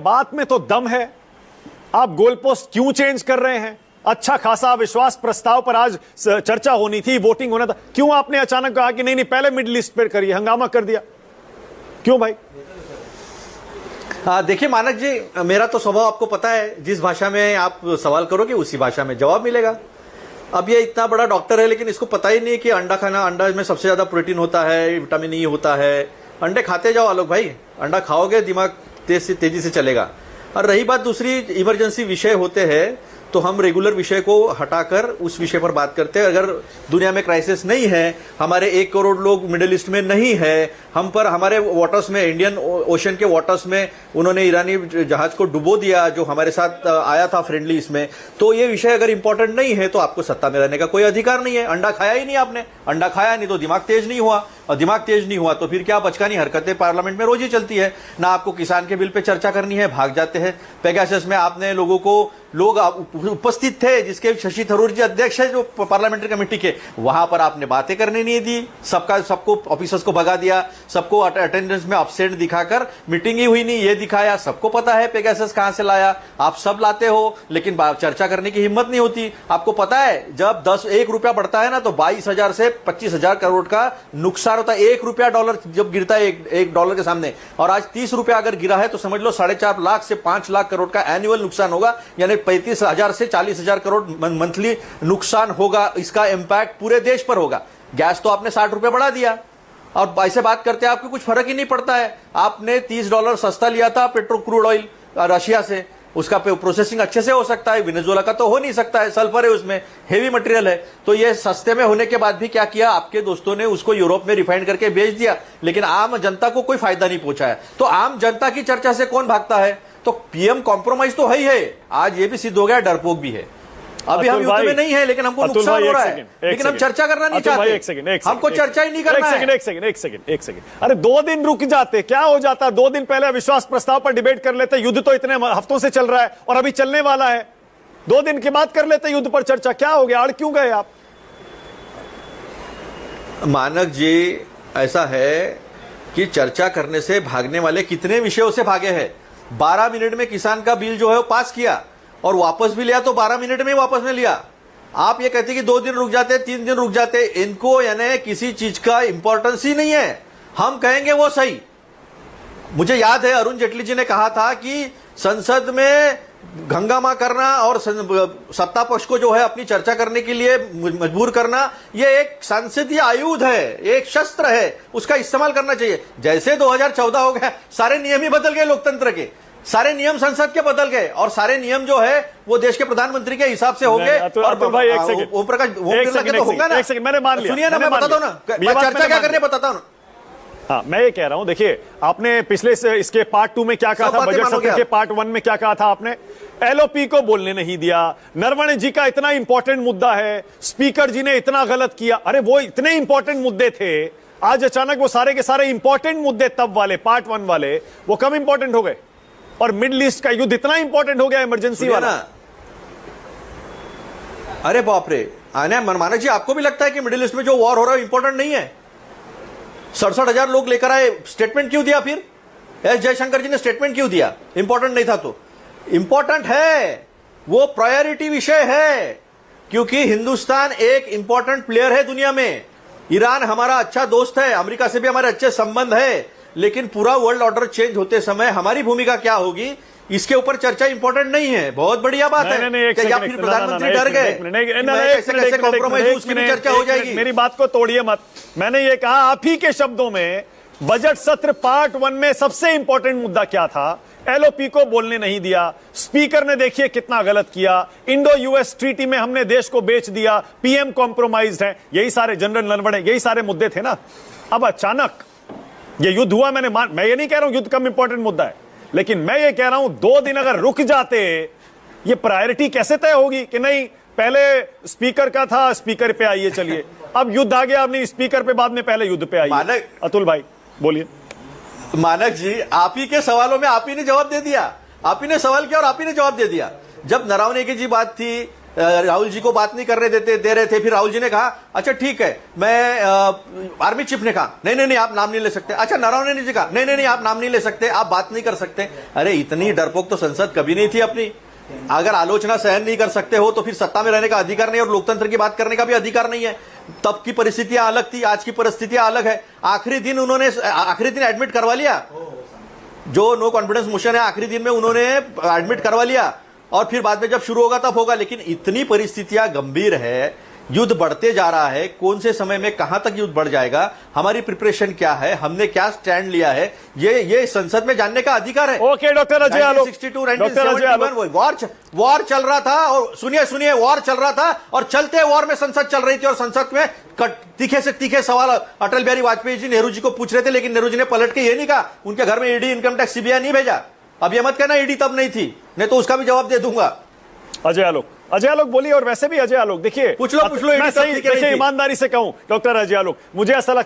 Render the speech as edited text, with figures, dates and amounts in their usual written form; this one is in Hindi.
बात में तो दम है, आप गोल पोस्ट क्यों चेंज कर रहे हैं? अच्छा खासा विश्वास प्रस्ताव पर आज चर्चा होनी थी, वोटिंग होना था, क्यों आपने अचानक कहा कि नहीं नहीं पहले मिड लिस्ट पर करिए, हंगामा कर दिया क्यों भाई? देखिए मानक जी, मेरा तो स्वभाव आपको पता है, जिस भाषा में आप सवाल करोगे उसी भाषा में जवाब मिलेगा। अब ये इतना बड़ा डॉक्टर है लेकिन इसको पता ही नहीं है कि अंडा खाना, अंडा में सबसे ज्यादा प्रोटीन होता है, विटामिन ई होता है। अंडे खाते जाओ आलोक भाई, अंडा खाओगे दिमाग तेजी से चलेगा। और रही बात दूसरी, इमरजेंसी विषय होते हैं तो हम रेगुलर विषय को हटाकर उस विषय पर बात करते हैं। अगर दुनिया में क्राइसिस नहीं है, हमारे 1 करोड़ लोग मिडिल ईस्ट में नहीं है, हम पर हमारे वाटर्स में, इंडियन ओशन के वाटर्स में उन्होंने ईरानी जहाज को डुबो दिया जो हमारे साथ आया था फ्रेंडली इसमें, तो ये विषय अगर इंपॉर्टेंट नहीं है तो आपको सत्ता में रहने का कोई अधिकार नहीं है। अंडा खाया ही नहीं आपने, अंडा खाया नहीं तो दिमाग तेज नहीं हुआ, और दिमाग तेज नहीं हुआ तो फिर क्या बचकानी हरकतें पार्लियामेंट में रोज ही चलती है। ना आपको किसान के बिल पे चर्चा करनी है, भाग जाते हैं। पेगासस में आपने लोग उपस्थित थे, जिसके शशि थरूर जी अध्यक्ष है जो पार्लियामेंट्री कमेटी के, वहां पर आपने बातें करने नहीं दी, सबको ऑफिसर्स को भगा दिया, सबको अटेंडेंस में एब्सेंट दिखाकर मीटिंग ही हुई नहीं ये दिखाया। सबको पता है पेगासस कहां से लाया, आप सब लाते हो लेकिन चर्चा करने की हिम्मत नहीं होती। आपको पता है जब 1 रुपया बढ़ता है ना तो 22,000 से 25,000 करोड़ का नुकसान होता है। 1 रुपया डॉलर जब गिरता है एक डॉलर के सामने, और आज 30 रुपया अगर गिरा है तो समझ लो 4.5 लाख से 5 लाख करोड़ का एनुअल नुकसान होगा, यानी 35,000 से 40,000 करोड़ मंथली नुकसान होगा। इसका इंपैक्ट पूरे देश पर होगा। गैस तो आपने 60 रुपए बढ़ा दिया और ऐसे बात करते हैं आपको कुछ फर्क ही नहीं पड़ता है। आपने $30 सस्ता लिया था पेट्रो क्रूड ऑयल रशिया से, उसका प्रोसेसिंग अच्छे से हो सकता है, वेनेजुएला का तो हो नहीं सकता है, सल्फर है उसमें, हेवी मटेरियल है। तो ये सस्ते में होने के बाद भी क्या किया आपके दोस्तों ने, उसको यूरोप में रिफाइंड करके बेच दिया, लेकिन आम जनता को कोई फायदा नहीं पहुंचाया। तो आम जनता की चर्चा से कौन भागता है? तो पीएम कॉम्प्रोमाइज तो है ही है, आज ये भी सिद्ध हो गया डरपोक भी है। अभी हम युद्ध में नहीं है लेकिन हमको नुकसान हो रहा है, लेकिन हम चर्चा करना नहीं चाहते, हमको चर्चा ही नहीं करना है। एक सेकंड, अरे 2 दिन रुक जाते, क्या हो जाता? 2 दिन पहले अविश्वास प्रस्ताव पर डिबेट कर लेते, युद्ध तो इतने हफ्तों से चल रहा है और अभी चलने वाला है, 2 दिन के बाद कर लेते युद्ध पर चर्चा, क्या हो गया? अड़ क्यों गए आप? मानक जी, ऐसा है कि चर्चा करने से भागने वाले कितने विषयों से भागे हैं। 12 मिनट में किसान का बिल जो है वो पास किया और वापस भी लिया तो 12 मिनट में वापस में लिया। आप ये कहते कि 2 दिन रुक जाते, 3 दिन रुक जाते, इनको यानी किसी चीज का इंपॉर्टेंस ही नहीं है। हम कहेंगे वो सही। मुझे याद है अरुण जेटली जी ने कहा था कि संसद में हंगामा करना और सत्ता पक्ष को जो है अपनी चर्चा करने के लिए मजबूर करना, ये एक संसदीय आयुध है, एक शस्त्र है, उसका इस्तेमाल करना चाहिए। जैसे 2014 हो गया, सारे नियम ही बदल गए, लोकतंत्र के सारे नियम संसद के बदल गए और सारे नियम जो है वो देश के प्रधानमंत्री के हिसाब से होंगे। और भाई एक सेकंड, ओम प्रकाश तो होगा ना। एक सेकंड, मैंने मान लिया, सुनिए ना, मैं बताता हूं ना चर्चा क्या करने बताता हूं। हाँ, मैं ये कह रहा हूं, देखिए आपने पिछले इसके पार्ट 2 में क्या कहा था, बजट सत्र के पार्ट 1 में क्या कहा था आपने? एलओपी को बोलने नहीं दिया, नरवणे जी का इतना इंपॉर्टेंट मुद्दा है, स्पीकर जी ने इतना गलत किया। अरे वो इतने इंपॉर्टेंट मुद्दे थे, आज अचानक वो सारे के सारे इंपॉर्टेंट मुद्दे तब वाले पार्ट 1 वाले वो कम इंपॉर्टेंट हो गए और मिडिल ईस्ट का युद्ध इतना इंपॉर्टेंट हो गया इमरजेंसी वाला। अरे बाप रे, आने मनमाना जी, आपको भी लगता है कि मिडिल ईस्ट में जो वॉर हो रहा है इंपॉर्टेंट नहीं है? 67,000 लोग लेकर आए, स्टेटमेंट क्यों दिया? फिर एस जयशंकर जी ने स्टेटमेंट क्यों दिया? इंपॉर्टेंट नहीं था तो? इंपॉर्टेंट है, वो प्रायोरिटी विषय है, क्योंकि हिंदुस्तान एक इंपॉर्टेंट प्लेयर है दुनिया में। ईरान हमारा अच्छा दोस्त है, अमेरिका से भी हमारे अच्छे संबंध है, लेकिन पूरा वर्ल्ड ऑर्डर चेंज होते समय हमारी भूमिका क्या होगी, इसके ऊपर चर्चा इंपॉर्टेंट नहीं है। बहुत बढ़िया बात है कि या फिर प्रधानमंत्री डर गए, कैसे कॉम्प्रोमाइज, उसकी भी चर्चा हो जाएगी। मेरी बात को तोड़िए मत। मैंने ये कहा आप ही के शब्दों में, बजट सत्र पार्ट 1 में सबसे इंपॉर्टेंट मुद्दा क्या था? एलओपी को बोलने नहीं दिया, स्पीकर ने देखिए कितना गलत किया, इंडो यूएस ट्रीटी में हमने देश को बेच दिया, पीएम कॉम्प्रोमाइज्ड है, यही सारे जनरल नरवणे, यही सारे मुद्दे थे ना। अब अचानक ये युद्ध हुआ, मैं ये नहीं कह रहा हूं युद्ध कम इंपॉर्टेंट मुद्दा है, लेकिन मैं ये कह रहा हूं 2 दिन अगर रुक जाते, ये प्रायोरिटी कैसे तय होगी कि नहीं पहले स्पीकर का था, स्पीकर पे आइए चलिए, अब युद्ध आ गया, अब नहीं स्पीकर पे बाद में, पहले युद्ध पे आइए। अतुल भाई बोलिए। मानक जी, आप ही के सवालों में आप ही ने जवाब दे दिया, आप ही ने सवाल किया और आप ही ने जवाब दे दिया। जब नरवणे की जी बात थी, राहुल जी को बात नहीं करने दे रहे थे। फिर राहुल जी ने कहा अच्छा ठीक है, मैं आर्मी चीफ ने कहा नहीं नहीं नहीं आप नाम नहीं ले सकते। अच्छा नरवणे जी कहा नहीं नहीं नहीं आप नाम नहीं ले सकते, आप बात नहीं कर सकते। अरे इतनी डरपोक तो संसद कभी नहीं थी अपनी। अगर आलोचना सहन नहीं कर सकते हो तो फिर सत्ता में रहने का अधिकार नहीं और लोकतंत्र की बात करने का भी अधिकार नहीं है। तब की परिस्थितियां अलग थी, आज की परिस्थितियां अलग है। आखिरी दिन एडमिट करवा लिया, जो नो कॉन्फिडेंस मोशन है आखिरी दिन में उन्होंने एडमिट करवा लिया और फिर बाद में जब शुरू होगा तब होगा। लेकिन इतनी परिस्थितियां गंभीर है, युद्ध बढ़ते जा रहा है, कौन से समय में कहां तक युद्ध बढ़ जाएगा, हमारी प्रिपरेशन क्या है, हमने क्या स्टैंड लिया है, ये संसद में जानने का अधिकार है। Okay doctor Ajay Alok, 1962 war चल रहा था और सुनिए वॉर चल रहा था और चलते वॉर में संसद चल रही थी और संसद में तीखे से तीखे सवाल अटल बिहारी वाजपेयी जी नेहरू जी को पूछ रहे थे, लेकिन नेहरू जी ने पलट के ये नहीं कहा, उनके घर में ईडी इनकम टैक्स सीबीआई नहीं भेजा। अब ये मत कहना ईडी तब नहीं थी, नहीं तो उसका भी जवाब दे दूंगा। अजय आलोक बोलिए। और वैसे भी अजय आलोक देखिए, पूछ लो मैं सही देखिए ईमानदारी से कहूं डॉक्टर अजय आलोक, मुझे ऐसा लगता